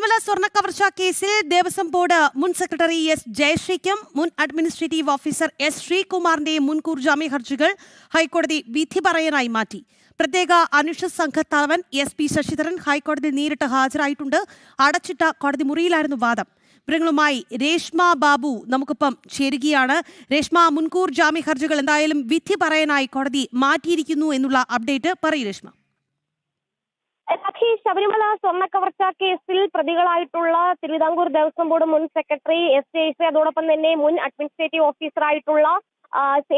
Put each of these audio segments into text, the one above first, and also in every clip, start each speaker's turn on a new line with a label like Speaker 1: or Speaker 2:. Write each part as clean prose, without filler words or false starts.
Speaker 1: സ്വർണ്ണക്കവർച്ച കേസിൽ ദേവസ്വം ബോർഡ് മുൻ secretary S ജയശ്രീക്കും മുൻ അഡ്മിനിസ്ട്രേറ്റീവ് ഓഫീസർ എസ് ശ്രീകുമാറിന്റെയും മുൻകൂർ ജാമ്യ ഹർജികൾ ഹൈക്കോടതി വിധി പറയാനായി മാറ്റി. പ്രത്യേക അന്വേഷണ സംഘ തലവൻ എസ് പി ശശിധരൻ ഹൈക്കോടതിയിൽ നേരിട്ട് ഹാജരായിട്ടുണ്ട്. അടച്ചിട്ട കോടതി മുറിയിലായിരുന്നു വാദം. വിവരങ്ങളുമായി രേഷ്മ ബാബു നമുക്കൊപ്പം ചേരുകയാണ്. രേഷ്മ, മുൻകൂർ ജാമ്യ ഹർജികൾ എന്തായാലും വിധി പറയാനായി കോടതി മാറ്റിയിരിക്കുന്നു എന്നുള്ള അപ്ഡേറ്റ് പറയൂ രേഷ്മ.
Speaker 2: ശബരിമല സ്വർണ്ണക്കവർച്ച കേസിൽ പ്രതികളായിട്ടുള്ള തിരുവിതാംകൂർ ദേവസ്വം ബോർഡ് മുൻ സെക്രട്ടറി എസ് ജയശ്രീ, അതോടൊപ്പം തന്നെ മുൻ അഡ്മിനിസ്ട്രേറ്റീവ് ഓഫീസറായിട്ടുള്ള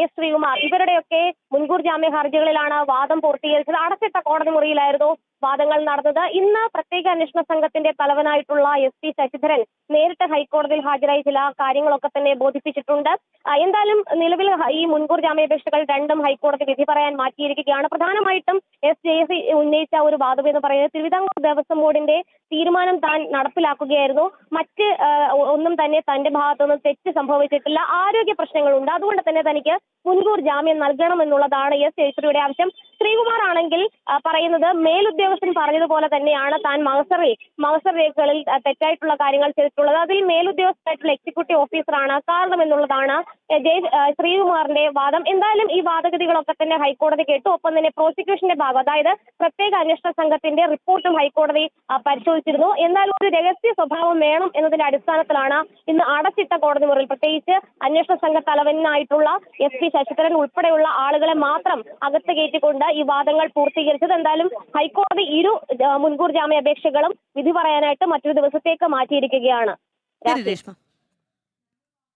Speaker 2: എസ് ശ്രീകുമാർ, ഇവരുടെയൊക്കെ മുൻകൂർ ജാമ്യ ഹർജികളിലാണ് വാദം പൂർത്തീകരിച്ചത്. അടച്ചിട്ട കോടതി മുറിയിലായിരുന്നു വാദങ്ങൾ നടന്നത്. ഇന്ന് പ്രത്യേക അന്വേഷണ സംഘത്തിന്റെ തലവനായിട്ടുള്ള എസ് പി ശശിധരൻ നേരിട്ട് ഹൈക്കോടതിയിൽ ഹാജരായി ചില കാര്യങ്ങളൊക്കെ തന്നെ ബോധിപ്പിച്ചിട്ടുണ്ട്. എന്തായാലും നിലവിൽ ഈ മുൻകൂർ ജാമ്യാപേക്ഷകൾ രണ്ടും ഹൈക്കോടതി വിധി പറയാൻ മാറ്റിയിരിക്കുകയാണ്. പ്രധാനമായിട്ടും എസ് ജയശ്രീ ഉന്നയിച്ച ഒരു വാദം എന്ന് പറയുന്നത് തിരുവിതാംകൂർ ദേവസ്വം ബോർഡിന്റെ തീരുമാനം താൻ നടപ്പിലാക്കുകയായിരുന്നു. മറ്റ് ഒന്നും തന്നെ തന്റെ ഭാഗത്തുനിന്നും തെറ്റ് സംഭവിച്ചിട്ടില്ല. ആരോഗ്യ പ്രശ്നങ്ങളുണ്ട്, അതുകൊണ്ട് തന്നെ തനിക്ക് മുൻകൂർ ജാമ്യം നൽകണമെന്നുള്ളതാണ് എസ് ജയശ്രീയുടെ ആവശ്യം. ശ്രീകുമാർ ആണെങ്കിൽ പറയുന്നത് മേലുദ്യോഗസ്ഥൻ പറഞ്ഞതുപോലെ തന്നെയാണ് താൻ മഹസർ രേഖകളിൽ തെറ്റായിട്ടുള്ള കാര്യങ്ങൾ ചെയ്തിട്ടുള്ളത്. അതിൽ മേലുദ്യോഗസ്ഥനായിട്ടുള്ള എക്സിക്യൂട്ടീവ് ഓഫീസറാണ് കാരണമെന്നുള്ളതാണ് ശ്രീകുമാറിന്റെ വാദം. എന്തായാലും ഈ വാദഗതികളൊക്കെ തന്നെ ഹൈക്കോടതി കേട്ടു. ഒപ്പം തന്നെ പ്രോസിക്യൂഷന്റെ ഭാഗം, അതായത് പ്രത്യേക അന്വേഷണ സംഘത്തിന്റെ റിപ്പോർട്ടും ഹൈക്കോടതി പരിശോധിച്ചിരുന്നു. എന്നാൽ ഒരു രഹസ്യ സ്വഭാവം വേണം എന്നതിന്റെ അടിസ്ഥാനത്തിലാണ് ഇന്ന് അടച്ചിട്ട കോടതി മുറിയിൽ പ്രത്യേകിച്ച് അന്വേഷണ സംഘ തലവനായിട്ടുള്ള എസ് പി ശശിധരൻ ഉൾപ്പെടെയുള്ള ആളുകളെ മാത്രം അകത്ത് കയറ്റിക്കൊണ്ട് ഈ വാദങ്ങൾ പൂർത്തീകരിച്ചത്. എന്തായാലും ഹൈക്കോടതി ഇരു മുൻകൂർ ജാമ്യാപേക്ഷകളും വിധി പറയാനായിട്ട് മറ്റൊരു ദിവസത്തേക്ക് മാറ്റിയിരിക്കുകയാണ്.